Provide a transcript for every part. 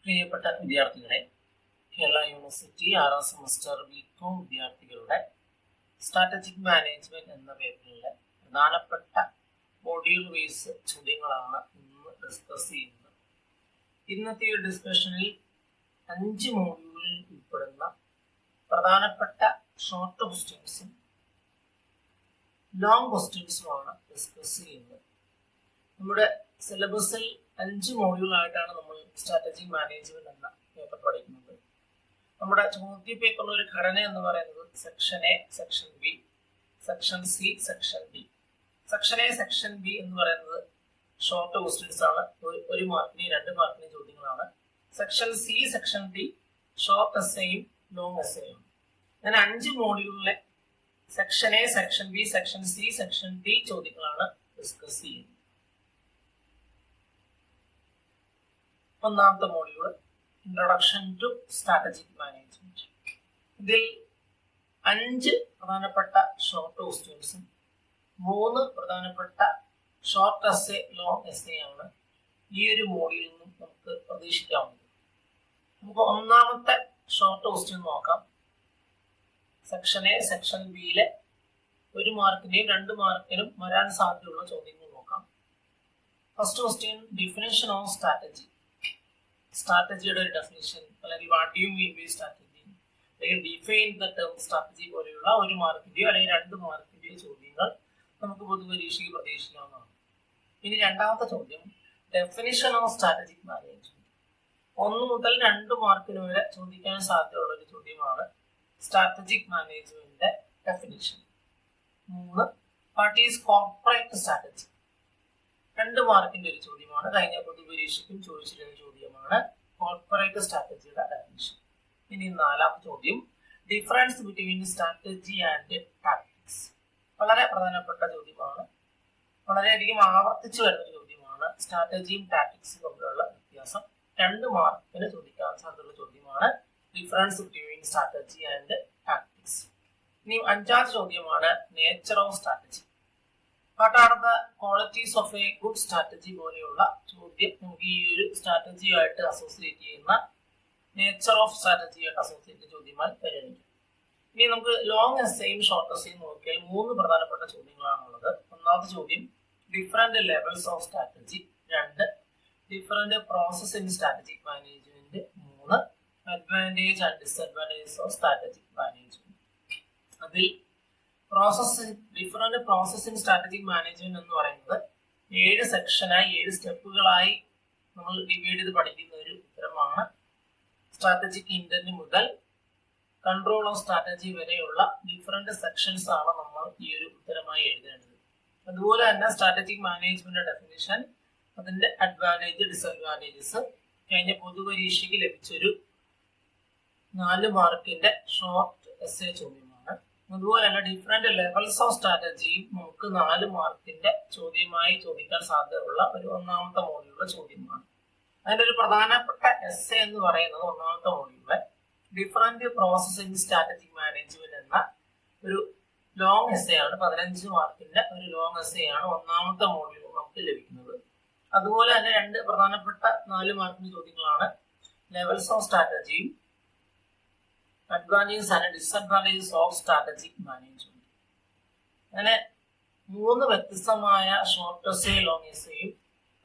പ്രിയപ്പെട്ട വിദ്യാർത്ഥികളെ, Kerala university 6ാം semester BCom വിദ്യാർത്ഥികളുടെ സ്ട്രാറ്റജിക് മാനേജ്മെന്റ് എന്ന പേപ്പറിലെ പ്രധാനപ്പെട്ട മൊഡ്യൂൾ വൈസ് ചോദ്യങ്ങളാണ് ഇന്ന് ഡിസ്കസ് ചെയ്യുന്നത്. ഇന്നത്തെ ഈ ഡിസ്കഷനിൽ 5 മൊഡ്യൂളിൽ ഉൾപ്പെടുന്ന പ്രധാനപ്പെട്ട ഷോർട്ട് ക്വസ്റ്റ്യൻസും ലോങ് ക്വസ്റ്റ്യൻസുമാണ് ഡിസ്കസ് ചെയ്യുന്നത്. നമ്മുടെ സിലബസിൽ 5 മൊഡ്യൂളായിട്ടാണ് നമ്മൾ സ്ട്രാറ്റജിക് മാനേജ്മെന്റ് എന്ന പേപ്പർ പഠിക്കുന്നത്. നമ്മുടെ ചോദ്യ പേപ്പറിന്റെ ഒരു ഘടന എന്ന് പറയുന്നത് section A, section B, section C, section D. Section A, section B എന്ന് പറയുന്നത് ഷോർട്ട് ക്വസ്റ്റ്യൻസ് ആണ്. 1 മാർക്കിന് 2 മാർക്കിന് ചോദ്യങ്ങളാണ്. Section C, section D short എസ്സേയും ലോങ് എസ്സേയും. അങ്ങനെ 5 മോഡ്യൂളിലെ section A, section B, section C, section D ചോദ്യങ്ങളാണ് ഡിസ്കസ് ചെയ്യുന്നത്. ഒന്നാമത്തെ module introduction to strategic management. ഇതിൽ 5 പ്രധാനപ്പെട്ട ഷോർട്ട് ക്വസ്റ്റ്യൻസും 3 പ്രധാനപ്പെട്ട ഷോർട്ട് എസ്സേ, ലോങ് എസ്സേ ആണ് ഈ ഒരു മോഡ്യൂളിൽ നിന്നും നമുക്ക് പ്രതീക്ഷിക്കാവുന്നത്. നമുക്ക് ഒന്നാമത്തെ ഷോർട്ട് ക്വസ്റ്റ്യൻ നോക്കാം. സെക്ഷൻ എ, സെക്ഷൻ ബിയിലെ 1 മാർക്കിന്റെയും 2 മാർക്കിനും വരാൻ സാധ്യതയുള്ള ചോദ്യങ്ങൾ നോക്കാം. First question, definition of strategy. സ്ട്രാറ്റജിയുടെ ഒരു ഡെഫിനിഷൻ, അല്ലെങ്കിൽ what do you mean by strategy, അല്ലെങ്കിൽ ഡിഫൈൻ ദ ടേം സ്ട്രാറ്റജി പോലെയുള്ള 1 മാർക്കിന്റെയോ അല്ലെങ്കിൽ 2 മാർക്കിന്റെയോ ചോദ്യങ്ങൾ നമുക്ക് പൊതുപരീക്ഷയ്ക്ക് പ്രതീക്ഷിക്കാവുന്നതാണ്. ഇനി രണ്ടാമത്തെ ചോദ്യം, ഡെഫിനിഷൻ ഓഫ് സ്ട്രാറ്റജിക് മാനേജ്മെന്റ്. 1 മുതൽ 2 മാർക്കിന് വരെ ചോദിക്കാൻ സാധ്യതയുള്ള ഒരു ചോദ്യമാണ് സ്ട്രാറ്റജിക് മാനേജ്മെന്റിന്റെ definition. 3, what is corporate strategy. 2 മാർക്കിന്റെ ഒരു ചോദ്യമാണ്. കഴിഞ്ഞ പൊതുപരീക്ഷയ്ക്കും ചോദിച്ചിരുന്ന ചോദ്യമാണ് കോർപ്പറേറ്റ് സ്ട്രാറ്റജിയുടെ ഡെഫിനിഷൻ. ഇനി 4ാമത്തെ ചോദ്യം, difference between strategy and tactics. വളരെ പ്രധാനപ്പെട്ട ചോദ്യമാണ്. വളരെയധികം ആവർത്തിച്ചു വരുന്ന ചോദ്യമാണ്. സ്ട്രാറ്റജിയും ടാക്ടിക്സും തമ്മിലുള്ള വ്യത്യാസം 2 മാർക്കിന് ചോദിക്കാൻ സാധ്യതയുള്ള ചോദ്യമാണ്. Difference between strategy and tactics. ഇനി 5ാമത്തെ ചോദ്യമാണ് nature of strategy. What are the qualities of A good strategy പോലെയുള്ള ചോദ്യം നമുക്ക് ഈ ഒരു സ്ട്രാറ്റജിയുമായിട്ട് അസോസിയേറ്റ് ചെയ്യുന്ന നേച്ചർ ഓഫ് സ്ട്രാറ്റജിയായിട്ട് അസോസിയേറ്റ് ചോദ്യമായി പരിഗണിക്കും. ഇനി നമുക്ക് ലോങ് എസ്സേയും ഷോർട്ട് എസ്സേയും നോക്കിയാൽ 3 പ്രധാനപ്പെട്ട ചോദ്യങ്ങളാണുള്ളത്. ഒന്നാമത്തെ ചോദ്യം, different levels of strategy. 2, different process in strategic management. 3, advantage and disadvantages of strategic management. അതിൽ different process in strategic management എന്ന് പറയുന്നത് 7 സെക്ഷനായി 7 സ്റ്റെപ്പുകളായി നമ്മൾ ഡിവൈഡ് ചെയ്ത് പഠിക്കുന്ന ഒരു ഉത്തരമാണ്. സ്ട്രാറ്റജിക് ഇന്റന്റ് മുതൽ കൺട്രോൾ ഓഫ് സ്ട്രാറ്റജി വരെയുള്ള ഡിഫറെന്റ് സെക്ഷൻസ് ആണ് നമ്മൾ ഈ ഒരു ഉത്തരമായി എഴുതേണ്ടത്. അതുപോലെ തന്നെ സ്ട്രാറ്റജിക് മാനേജ്മെന്റ് ഡെഫിനിഷൻ, അതിന്റെ അഡ്വാൻറ്റേജ്, ഡിസ്അഡ്വാൻറ്റേജസ് കഴിഞ്ഞ പൊതുപരീക്ഷയ്ക്ക് ലഭിച്ചൊരു 4 മാർക്കിന്റെ ഷോർട്ട് എസ്സേ ചോദ്യമാണ്. അതുപോലെ തന്നെ ഡിഫറെന്റ് ലെവൽസ് ഓഫ് സ്ട്രാറ്റജിയും നമുക്ക് 4 മാർക്കിന്റെ ചോദ്യമായി ചോദിക്കാൻ സാധ്യതയുള്ള ഒരു 1ാമത്തെ മോഡ്യൂളിലെ ചോദ്യമാണ്. അതിന്റെ ഒരു പ്രധാനപ്പെട്ട എസ്സേ എന്ന് പറയുന്നത് 1ാമത്തെ മോഡ്യൂളിലെ different process in strategic management എന്ന ഒരു ലോങ് എസ്സേ ആണ്. 15 മാർക്കിന്റെ ഒരു ലോങ് എസ്സേ ആണ് 1ാമത്തെ മോഡ്യൂളിൽ നമുക്ക് ലഭിക്കുന്നത്. അതുപോലെ തന്നെ 2 പ്രധാനപ്പെട്ട 4 മാർക്കിന്റെ ചോദ്യങ്ങളാണ് ലെവൽസ് ഓഫ് സ്ട്രാറ്റജിയും advantages and disadvantages of strategic management. അങ്ങനെ 3 വ്യത്യസ്തമായ ഷോർട്ട് എസ്സേ, ലോങ് എസ്സേയും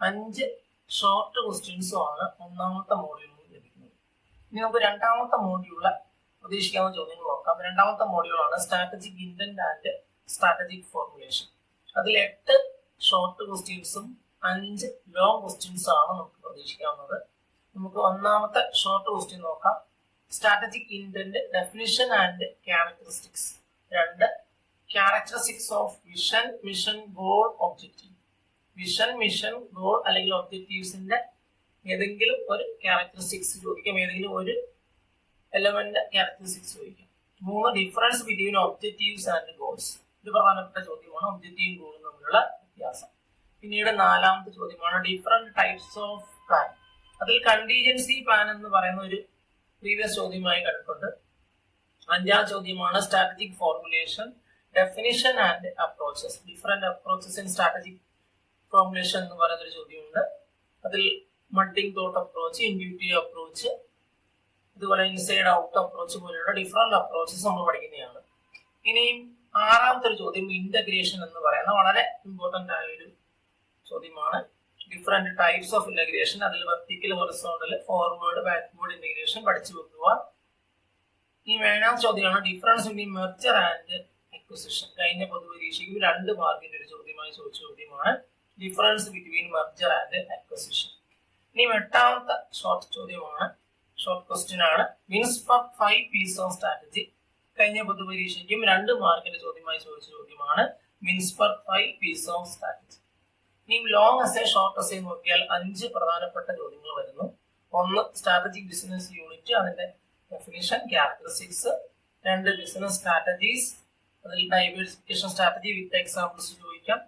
5 ഷോർട്ട് ക്വസ്റ്റ്യൻസും ആണ് 1ാമത്തെ മോഡ്യൂളിൽ ലഭിക്കുന്നത്. ഇനി നമുക്ക് 2ാമത്തെ മോഡ്യൂളിലെ പ്രതീക്ഷിക്കാവുന്ന ചോദ്യങ്ങൾ നോക്കാം. 2ാമത്തെ മോഡ്യൂളാണ് strategic intent and strategic formulation. അതിൽ 8 ഷോർട്ട് ക്വസ്റ്റ്യൻസും 5 ലോങ് ക്വസ്റ്റ്യൻസും ആണ് നമുക്ക് പ്രതീക്ഷിക്കാവുന്നത്. നമുക്ക് 1ാമത്തെ ഷോർട്ട് ക്വസ്റ്റ്യൻ നോക്കാം. Strategic intent, definition and characteristics. 2, characteristics of vision, mission, goal, objective. Vision, mission, goal അല്ലെങ്കിൽ ഒബ്ജക്റ്റീവ്സിന്റെ ഏതെങ്കിലും ഒരു ക്യാരക്ടറിസ്റ്റിക്സ് ചോദിക്കാം, ഏതെങ്കിലും ഒരു എലമെന്റ് ക്യാരക്ടറിസ്റ്റിക്സ് ചോദിക്കാം. 3, difference between objectives and goals. ഇത് പ്രധാനപ്പെട്ട ചോദ്യമാണ്, ഒബ്ജക്റ്റീവും ഗോളും തമ്മിലുള്ള വ്യത്യാസം. പിന്നീട് 4ാമത്തെ ചോദ്യമാണ് ഡിഫറെന്റ് ടൈപ്സ് ഓഫ് പ്ലാൻ. അതിൽ കണ്ടീജൻസി പ്ലാൻ എന്ന് പറയുന്ന ഒരു പ്രീവിയസ് ചോദ്യമായി കണ്ടിട്ടുണ്ട്. 5ാം ചോദ്യമാണ് strategic formulation, definition and approaches. Different approaches in strategic formulation എന്ന് പറയുന്ന ഒരു ചോദ്യമുണ്ട്. അതിൽ മൾട്ടിംഗ് തോട്ട് അപ്രോച്ച്, ഇൻഡ്യൂട്ടീവ് അപ്രോച്ച്, ഇതുപോലെ ഇൻസൈഡ് ഔട്ട് അപ്രോച്ച് പോലെയുള്ള ഡിഫറെന്റ് അപ്രോച്ചസ് നമ്മൾ പഠിക്കുന്നതാണ്. ഇനിയും ആറാമത്തെ ഒരു ചോദ്യം ഇന്റഗ്രേഷൻ എന്ന് പറയുന്ന വളരെ ഇമ്പോർട്ടന്റ് ആയ ഒരു ചോദ്യമാണ്. ഡിഫറെന്റ് ടൈപ്സ് ഓഫ് ഇന്റഗ്രേഷൻ, അതിൽ vertical, horizontal, forward, backward integration പഠിച്ചു വെക്കുക. ഈ ഏഴാം ചോദ്യമാണ് difference between merger and acquisition. കഴിഞ്ഞ പൊതുപരീക്ഷയ്ക്ക് 2 മാർക്കിന്റെ ഒരു ചോദ്യമായി ചോദിച്ച ചോദ്യമാണ് difference between merger and acquisition. ഇനി എട്ടാമത്തെ ഷോർട്ട് ചോദ്യമാണ്, ഷോർട്ട് ക്വസ്റ്റ്യൻ ആണ്. Means for 5 Ps of strategy. കഴിഞ്ഞ പൊതുപരീക്ഷയ്ക്കും 2 മാർക്കിന്റെ ചോദ്യമായി ചോദിച്ച ചോദ്യമാണ് means for 5 Ps of strategy. ഇനി ലോങ് എസ്സേ, ഷോർട്ട് എസ്സേ നോക്കിയാൽ 5 പ്രധാനപ്പെട്ട ചോദ്യങ്ങൾ വരുന്നു. ഒന്ന് സ്ട്രാറ്റജിക് ബിസിനസ് യൂണിറ്റ്, അതിന്റെ ഡെഫിനിഷൻ, ക്യാരക്ടറിസ്റ്റിക്സ്. 2 ബിസിനസ് സ്ട്രാറ്റജീസ്, അതിൽ ഡൈവേഴ്സിഫിക്കേഷൻ സ്ട്രാറ്റജി വിത്ത് എക്സാമ്പിൾസ് ചോദിക്കാം.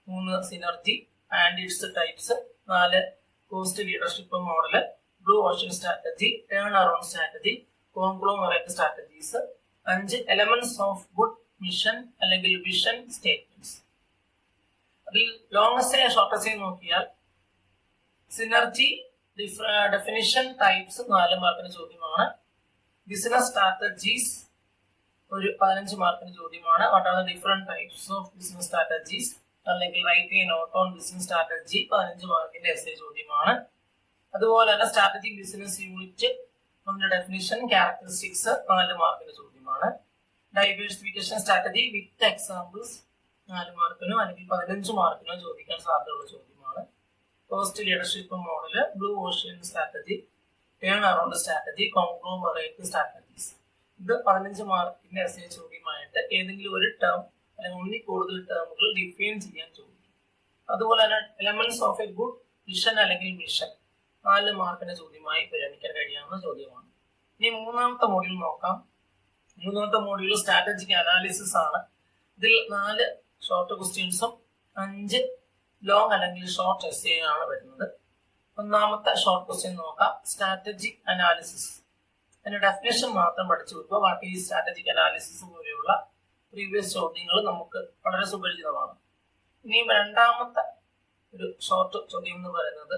3 synergy and it's types. 4 cost leadership model, blue Ocean strategy, turn around strategy, conglomerate strategies. 5 elements of good mission അല്ലെങ്കിൽ vision statements. അതിൽ long essay, short essay നോക്കിയാൽ synergy, definition, types 4 മാർക്കിന് ചോദ്യമാണ്. Business strategies ഒരു 15 മാർക്കിന് ചോദ്യമാണ്. What are the different types of business strategies അല്ലെങ്കിൽ write a note on business strategy 15 മാർക്കിന്റെ എസ്സേ ചോദ്യമാണ്. അതുപോലെ തന്നെ സ്ട്രാറ്റജിക് ബിസിനസ് യൂണിറ്റ്, അതിന്റെ ഡെഫിനിഷൻ, ക്യാരക്ടറിസ്റ്റിക്സ് 4 മാർക്കിന് ചോദ്യമാണ്. ഡൈവേഴ്സിഫിക്കേഷൻ സ്ട്രാറ്റജി വിത്ത് എക്സാമ്പിൾസ് 4 മാർക്കിനോ അല്ലെങ്കിൽ 15 മാർക്കിനോ ചോദിക്കാൻ സാധ്യതയുള്ള ചോദ്യമാണ്. Cost leadership model, blue ocean strategy, turn around strategy, conglomerate strategies. ഇത് 15 മാർക്കിന്റെ എസ്സേ ചോദ്യമായിട്ട് ഏതെങ്കിലും ഒരു ടേം അല്ലെങ്കിൽ ഒന്നിൽ കൂടുതൽ ടേമുകൾ ഡിഫൈൻ ചെയ്യാൻ ചോദിക്കും. അതുപോലെ തന്നെ elements of A good vision അല്ലെങ്കിൽ മിഷൻ 4 മാർക്കിന്റെ ചോദ്യമായി പരിഗണിക്കാൻ കഴിയാവുന്ന ചോദ്യമാണ്. ഇനി മൂന്നാമത്തെ മോഡ്യൂൾ നോക്കാം. മൂന്നാമത്തെ മോഡ്യൂൾ സ്ട്രാറ്റജിക് അനാലിസിസ് ആണ്. ഇതിൽ 4 ഷോർട്ട് ക്വസ്റ്റ്യൻസും 5 ലോങ് അല്ലെങ്കിൽ ഷോർട്ട് എസ്സേ ആണ് വരുന്നത്. ഒന്നാമത്തെ ഷോർട്ട് ക്വസ്റ്റ്യൻ നോക്കാം. സ്ട്രാറ്റജിക് അനാലിസിസ്, അതിന്റെ ഡെഫിനേഷൻ മാത്രം പഠിച്ചു വെക്കുക. വാട്ട് ഈസ് സ്ട്രാറ്റജിക് അനാലിസിസ് പോലെയുള്ള പ്രീവിയസ് ചോദ്യങ്ങൾ നമുക്ക് വളരെ സുപരിചിതമാണ്. ഇനിയും രണ്ടാമത്തെ ഒരു ഷോർട്ട് ചോദ്യം എന്ന് പറയുന്നത്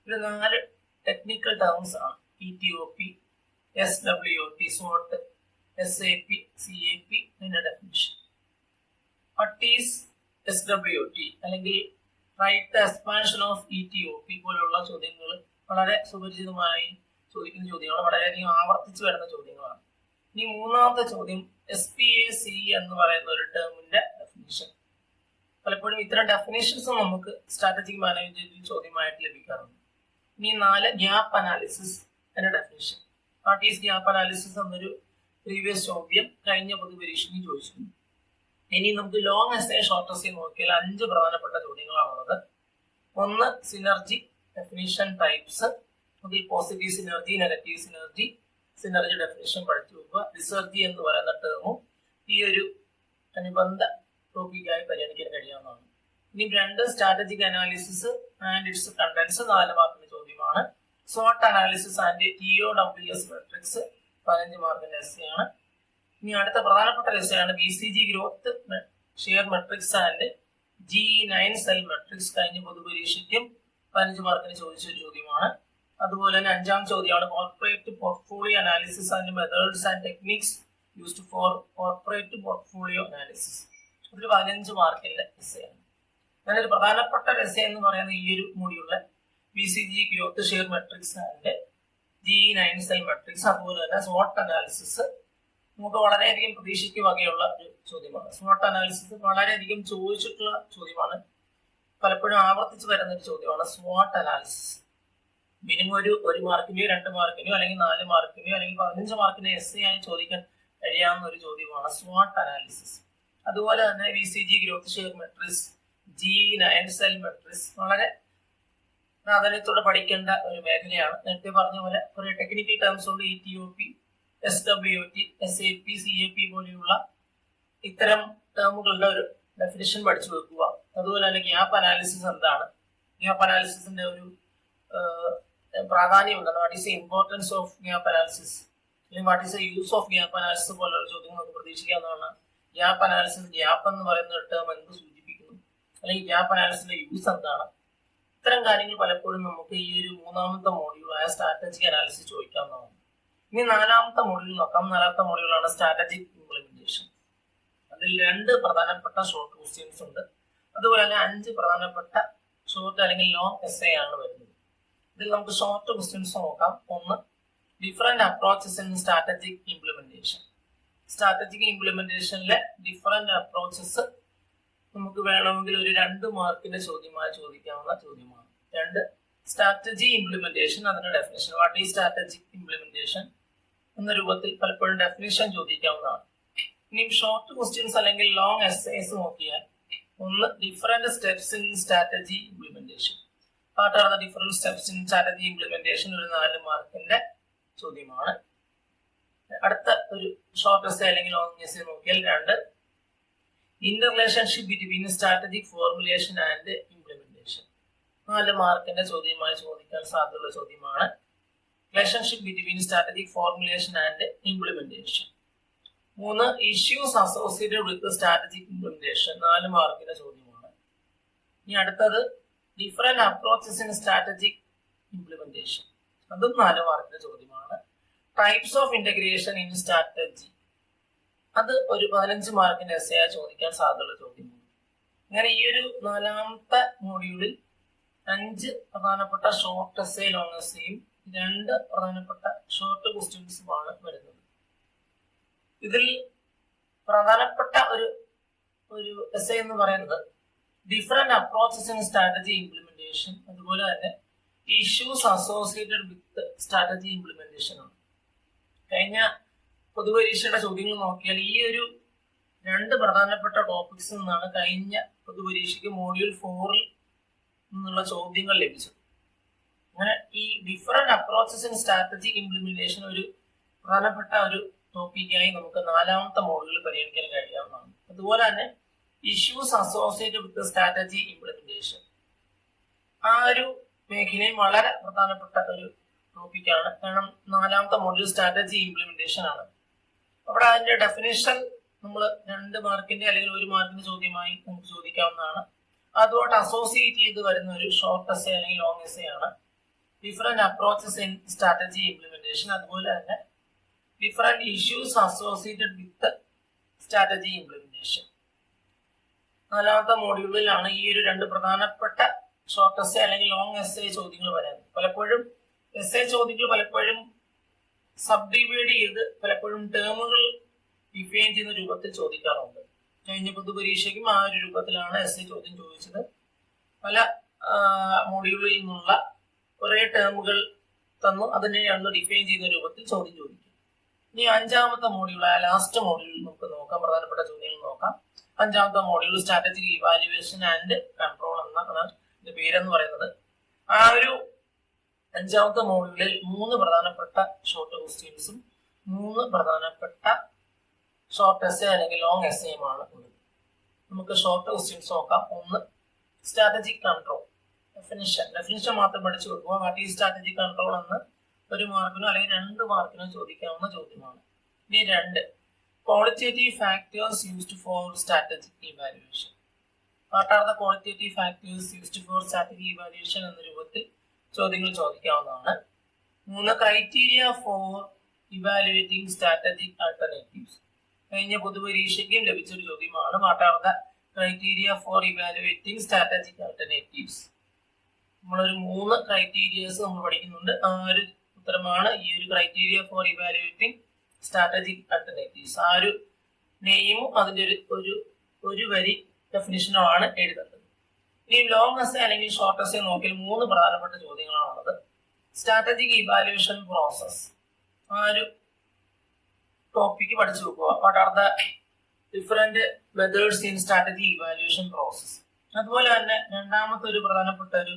ഒരു 4 ടെക്നിക്കൽ ടേംസ് ആണ്. ETOP, SWOT, SWOT, SAP, CAP, ഇതിന്റെ ഡെഫിനിഷൻ. വാട്ട് ഈസ് SWOT അല്ലെങ്കിൽ റൈറ്റ് എക്സ്പാൻഷൻ ഓഫ് ETOP പോലുള്ള ചോദ്യങ്ങൾ വളരെ സുപരിചിതമായി ചോദിക്കുന്ന ചോദ്യമാണ്. വളരെയധികം ആവർത്തിച്ചു വരുന്ന ചോദ്യങ്ങളാണ്. ഇനി മൂന്നാമത്തെ ചോദ്യം SPAC എന്ന് പറയുന്ന ഒരു ടേമിന്റെ ഡെഫിനിഷൻ. പലപ്പോഴും ഇത്തരം ഡെഫിനിഷൻസ് നമുക്ക് സ്ട്രാറ്റജിക് മാനേജ്മെന്റിൽ ചോദ്യമായിട്ട് ലഭിക്കാറുണ്ട്. ഇനി 4 ഗ്യാപ്പ് അനാലിസിസ്, അതിന്റെ definition. What is gap analysis എന്നൊരു പ്രീവിയസ് ചോദ്യം കഴിഞ്ഞ പൊതുപരീക്ഷയ്ക്ക് ചോദിച്ചിരുന്നു. ഇനി നമുക്ക് ലോങ് എസ്സേ, ഷോർട്ട് എസ്സേ നോക്കിയാൽ 5 പ്രധാനപ്പെട്ട ചോദ്യങ്ങളാണുള്ളത്. ഒന്ന് സിനർജി, ഡെഫിനിഷൻ, ടൈപ്സ്. അതിൽ positive synergy, negative synergy, synergy definition പഠിച്ചു വെക്കുക. ഡിസർജി എന്ന് പറയുന്ന ടേമും ഈ ഒരു അനുബന്ധ ടോപ്പിക്കായി പരിഗണിക്കാൻ കഴിയാവുന്നതാണ്. ഇനി 2 strategic analysis and it's contents 4 മാർക്കിന്റെ ചോദ്യമാണ്. SWOT analysis and TOWS matrix 15 മാർക്കിന്റെ എസ്സേ ആണ്. ഇനി അടുത്ത പ്രധാനപ്പെട്ട എസ്സേ ആണ് BCG growth share matrix and G9 cell matrix. കഴിഞ്ഞ പൊതുപരീക്ഷയ്ക്കും 15 മാർക്കിന് ചോദിച്ച ഒരു ചോദ്യമാണ്. അതുപോലെ തന്നെ 5ാം ചോദ്യമാണ് corporate portfolio analysis and methods and techniques used for corporate portfolio analysis. അതൊരു 15 മാർക്കിന്റെ എസ്സേ ആണ്. അതിലൊരു പ്രധാനപ്പെട്ട എസ്സേ എന്ന് പറയുന്ന ഈ ഒരു മൂടിയുള്ള BCG growth share matrix and G9 cell matrix, അതുപോലെ തന്നെ SWOT അനാലിസിസ് നമുക്ക് വളരെയധികം പ്രതീക്ഷയ്ക്ക് വകയുള്ള ഒരു ചോദ്യമാണ്. SWOT അനാലിസിസ് വളരെയധികം ചോദിച്ചിട്ടുള്ള ചോദ്യമാണ്. പലപ്പോഴും ആവർത്തിച്ച് വരുന്ന ഒരു ചോദ്യമാണ് SWOT അനാലിസിസ്. മിനിമം ഒരു മാർക്കിന്റെയോ 2 മാർക്കിന്റെയോ അല്ലെങ്കിൽ 4 മാർക്കിന്റെയോ അല്ലെങ്കിൽ 15 മാർക്കിന്റെ എസ്സേ ആയി ചോദിക്കാൻ കഴിയാവുന്ന ഒരു ചോദ്യമാണ് SWOT അനാലിസിസ്. അതുപോലെ തന്നെ BCG growth share matrix, G9 cell matrix വളരെ പ്രാധാന്യത്തോടെ പഠിക്കേണ്ട ഒരു മേഖലയാണ്. നേരത്തെ പറഞ്ഞ പോലെ കുറെ ടെക്നിക്കൽ ടേംസ് ഉണ്ട്. ETOP, SWOT, SAP, CAP പോലെയുള്ള ഇത്തരം ടേമുകളുടെ ഒരു ഡെഫിനിഷൻ പഠിച്ചു വെക്കുക. അതുപോലെ തന്നെ ഗ്യാപ്പ് അനാലിസിസ് എന്താണ്, ഗ്യാപ്പ് അനാലിസിസിന്റെ ഒരു പ്രാധാന്യം എന്താണ്, what is the importance of gap analysis, അല്ലെങ്കിൽ what is the use of gap analysis പോലുള്ള ചോദ്യങ്ങൾ നമുക്ക് പ്രതീക്ഷിക്കാവുന്നതാണ്. ഗ്യാപ്പ് അനാലിസിസ്, ഗ്യാപ്പ് എന്ന് പറയുന്ന ഒരു ടേം എന്ത് സൂചിപ്പിക്കുന്നു, അല്ലെങ്കിൽ ഗ്യാപ്പ് അനാലിസിന്റെ യൂസ് എന്താണ്, ഇത്തരം കാര്യങ്ങൾ പലപ്പോഴും നമുക്ക് ഈ ഒരു മൂന്നാമത്തെ മോഡ്യൂളായ സ്ട്രാറ്റജിക് അനാലിസിസ് ചോദിക്കാവുന്നതാണ്. ഇനി നാലാമത്തെ മോഡ്യൂൾ നോക്കാം. നാലാമത്തെ മോഡ്യൂളാണ് സ്ട്രാറ്റജിക് ഇംപ്ലിമെന്റേഷൻ. അതിൽ 2 പ്രധാനപ്പെട്ട ഷോർട്ട് ക്വസ്റ്റ്യൻസ് ഉണ്ട്. അതുപോലെ തന്നെ 5 പ്രധാനപ്പെട്ട ഷോർട്ട് അല്ലെങ്കിൽ ലോങ് എസ്സേ ആണ് വരുന്നത്. ഇതിൽ നമുക്ക് ഷോർട്ട് ക്വസ്റ്റ്യൻസ് നോക്കാം. ഒന്ന്, different approaches in strategic implementation. Strategic ഇംപ്ലിമെന്റേഷനിലെ ഡിഫറെന്റ് അപ്രോച്ചസ് നമുക്ക് വേണമെങ്കിൽ ഒരു 2 മാർക്കിന്റെ ചോദ്യമായി ചോദിക്കാവുന്ന ചോദ്യമാണ്. 2, സ്ട്രാറ്റജി ഇംപ്ലിമെന്റേഷൻ, അതിന്റെ definition. What is strategic implementation എന്ന രൂപത്തിൽ പലപ്പോഴും ഡെഫിനിഷൻ ചോദിക്കാവുന്നതാണ്. ഇനി ഷോർട്ട് ക്വസ്റ്റ്യൻസ് അല്ലെങ്കിൽ ലോങ് എസ്സേസ് നോക്കിയാൽ, ഒന്ന്, different steps in strategy implementation. What are the different steps in strategy implementation, ഒരു 4 മാർക്കിന്റെ ചോദ്യമാണ്. അടുത്ത ഒരു ഷോർട്ട് എസ്സേ അല്ലെങ്കിൽ ലോങ് എസ്സേ നോക്കിയാൽ 2, ഇന്റർറിലേഷൻഷിപ്പ് between strategic formulation and implementation. 4 മാർക്കിന്റെ ചോദ്യമായി ചോദിക്കാൻ സാധ്യതയുള്ള ചോദ്യമാണ് relationship between strategic formulation and implementation. 3, issues associated with strategic implementation. 4 മാർക്കിന്റെ ചോദ്യമാണ്. ഇനി അടുത്തത് different approaches in strategic implementation. അതും 4 മാർക്കിന്റെ ചോദ്യമാണ്. Types of integration in strategy. അത് ഒരു 15 മാർക്കിന്റെ എസ്സേ ചോദിക്കാൻ സാധ്യതയുള്ള ചോദ്യമാണ്. അങ്ങനെ ഈ ഒരു 4ാമത്തെ മോഡ്യൂളിൽ 5 പ്രധാനപ്പെട്ട ഷോർട്ട് എസ്സേ ലോങ് എസ്സേയും 2 പ്രധാനപ്പെട്ട ഷോർട്ട് ക്വസ്റ്റ്യൻസുമാണ് വരുന്നത്. ഇതിൽ പ്രധാനപ്പെട്ട ഒരു എസ്സേ എന്ന് പറയുന്നത് different approaches in strategy implementation, അതുപോലെ തന്നെ issues associated with strategy implementation ആണ്. കഴിഞ്ഞ പൊതുപരീക്ഷയുടെ ചോദ്യങ്ങൾ നോക്കിയാൽ ഈ ഒരു 2 പ്രധാനപ്പെട്ട ടോപ്പിക്സ് നിന്നാണ് കഴിഞ്ഞ പൊതുപരീക്ഷയ്ക്ക് മോഡ്യൂൾ 4 നിന്നുള്ള ചോദ്യങ്ങൾ ലഭിച്ചത്. അങ്ങനെ ഈ different approaches in strategic implementation ഒരു പ്രധാനപ്പെട്ട ഒരു ടോപ്പിക്കായി നമുക്ക് 4ാമത്തെ മോഡ്യൂളിൽ പരിഗണിക്കാൻ കഴിയാവുന്നതാണ്. അതുപോലെ തന്നെ issues associated with strategy implementation, ആ ഒരു മേഖലയും വളരെ പ്രധാനപ്പെട്ട ഒരു ടോപ്പിക്കാണ്. കാരണം 4ാമത്തെ മോഡ്യൂൾ സ്ട്രാറ്റജി ഇംപ്ലിമെന്റേഷൻ ആണ്. അവിടെ അതിന്റെ ഡെഫിനേഷൻ നമ്മൾ 2 മാർക്കിന്റെ അല്ലെങ്കിൽ 1 മാർക്കിന്റെ ചോദ്യമായി നമുക്ക് ചോദിക്കാവുന്നതാണ്. അതുകൊണ്ട് അസോസിയേറ്റ് ചെയ്ത് വരുന്ന ഒരു ഷോർട്ട് എസ്സേ അല്ലെങ്കിൽ ലോങ് എസ്സേ ആണ് different approaches in strategy implementation, അതുപോലെ തന്നെ different issues associated with strategy implementation. 4ാമത്തെ മോഡ്യൂളിലാണ് ഈ ഒരു 2 പ്രധാനപ്പെട്ട ഷോർട്ട് എസ്സേ അല്ലെങ്കിൽ ലോങ് എസ്സേ ചോദ്യങ്ങൾ വരുന്നത്. പലപ്പോഴും എസ്സേ ചോദ്യങ്ങൾ പലപ്പോഴും സബ് ഡിവൈഡ് ചെയ്ത് പലപ്പോഴും ടേമുകൾ ഡിഫൈൻ ചെയ്യുന്ന രൂപത്തിൽ ചോദിക്കാറുണ്ട്. കഴിഞ്ഞ പൊതുപരീക്ഷയ്ക്കും ആ ഒരു രൂപത്തിലാണ് എസ്സേ ചോദ്യം ചോദിച്ചത്. പല മോഡ്യൂളിൽ നിന്നുള്ള കുറെ ടേമുകൾ തന്നു അതിനെ ഡിഫൈൻ ചെയ്യുന്ന രൂപത്തിൽ ചോദ്യം ചോദിക്കും. ഇനി 5ാമത്തെ മോഡ്യൂളായ ലാസ്റ്റ് മോഡ്യൂളിൽ നമുക്ക് നോക്കാം, പ്രധാനപ്പെട്ട ചോദ്യങ്ങൾ നോക്കാം. 5ാമത്തെ module strategic evaluation and control എന്നാണ് ഇതിന്റെ പേരെന്ന് പറയുന്നത്. ആ ഒരു 5ാമത്തെ മോഡ്യൂളിൽ 3 പ്രധാനപ്പെട്ട ഷോർട്ട് ക്വസ്റ്റ്യൻസും 3 പ്രധാനപ്പെട്ട ഷോർട്ട് എസ്സേ അല്ലെങ്കിൽ ലോങ് എസ്സേയുമാണ് ഉള്ളത്. നമുക്ക് ഷോർട്ട് ക്വസ്റ്റ്യൻസ് നോക്കാം. 1, സ്ട്രാറ്റജിക് കൺട്രോൾ. ഡെഫിനിഷൻ മാത്രം പഠിച്ചു കൊടുക്കുക. വാട്ട് ഈസ് സ്ട്രാറ്റജിക് കൺട്രോൾ എന്ന് 1 മാർക്കിനോ അല്ലെങ്കിൽ 2 മാർക്കിനോ ചോദിക്കാവുന്ന ചോദ്യമാണ്. ഇനി 2, qualitative factors used for strategic evaluation. What are the qualitative factors used for strategic evaluation എന്ന രൂപത്തിൽ ചോദ്യങ്ങൾ ചോദിക്കാവുന്നതാണ്. 3, criteria four evaluating strategic alternatives. കഴിഞ്ഞ പൊതുപരീക്ഷയ്ക്കും ലഭിച്ചൊരു ചോദ്യമാണ്. What are the criteria four evaluating strategic alternatives. നമ്മളൊരു 3 ക്രൈറ്റീരിയസ് നമ്മൾ പഠിക്കുന്നുണ്ട്. ആ ഒരു ഉത്തരമാണ് ഈ ഒരു criteria four evaluating strategic alternatives. ആ ഒരു നെയിമും അതിന്റെ ഒരു വരി ഡെഫിനിഷനുമാണ് എഴുതേണ്ടത്. ഇനി ലോങ് എസ്സേ അല്ലെങ്കിൽ ഷോർട്ട് എസ്സേ നോക്കിയാൽ 3 പ്രധാനപ്പെട്ട ചോദ്യങ്ങളാണുള്ളത്. സ്ട്രാറ്റജിക് ഇവാലുവേഷൻ പ്രോസസ്, ആ ഒരു ടോപ്പിക്ക് പഠിച്ചു വെക്കുക. What are the different methods in strategic evaluation process. അതുപോലെ തന്നെ 2ാമത്തെ ഒരു പ്രധാനപ്പെട്ട ഒരു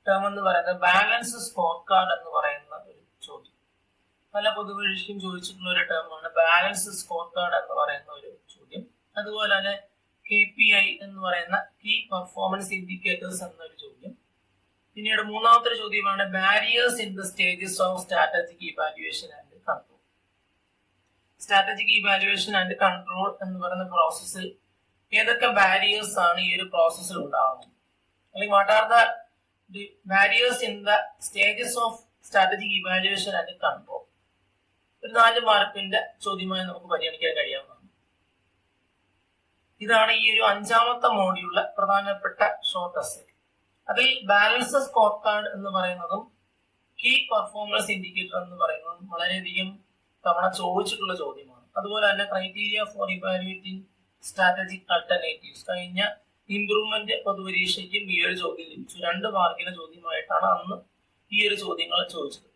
ടേം എന്ന് പറയുന്നത് ബാലൻസ് സ്കോർ കാർഡ് എന്ന് പറയുന്ന ഒരു ചോദ്യം. പല പൊതുപരീക്ഷയ്ക്കും ചോദിച്ചിട്ടുള്ള ഒരു ടേമാണ് ബാലൻസ് സ്കോർ കാർഡ് എന്ന് പറയുന്ന ഒരു ചോദ്യം. അതുപോലെ തന്നെ KPI എന്ന് പറയുന്ന കീ പെർഫോമൻസ് ഇൻഡിക്കേറ്റേഴ്സ് എന്നൊരു ചോദ്യം. പിന്നീട് 3ാമത്തെ ചോദ്യമാണ് barriers in the stages of strategic evaluation and control. Strategic evaluation and control എന്ന് പറയുന്ന പ്രോസസ്സിൽ ഏതൊക്കെ ബാരിയേഴ്സ് ആണ് ഈ ഒരു പ്രോസസ്സിൽ ഉണ്ടാകുന്നത്, അല്ലെങ്കിൽ what are the the barriers in the stages of strategic evaluation and control. ഒരു 4 മാർക്കിന്റെ ചോദ്യമായി നമുക്ക് പരിഗണിക്കാൻ കഴിയാവുന്നതാണ്. ഇതാണ് ഈ ഒരു 5ാമത്തെ മോഡ്യൂളിലെ പ്രധാനപ്പെട്ട ഷോർട്ട് എസ്സേ. അതിൽ ബാലൻസ് സ്കോർ കാർഡ് എന്ന് പറയുന്നതും കീ പെർഫോമൻസ് ഇൻഡിക്കേറ്റർ എന്ന് പറയുന്നതും വളരെയധികം തവണ ചോദിച്ചിട്ടുള്ള ചോദ്യമാണ്. അതുപോലെ തന്നെ criteria four evaluating strategic alternatives കഴിഞ്ഞ ഇംപ്രൂവ്മെന്റ് പൊതുപരീക്ഷയ്ക്കും ഈ ഒരു ചോദ്യം ലഭിച്ചു. 2 മാർക്കിന്റെ ചോദ്യമായിട്ടാണ് അന്ന് ഈ ഒരു ചോദ്യങ്ങൾ ചോദിച്ചത്.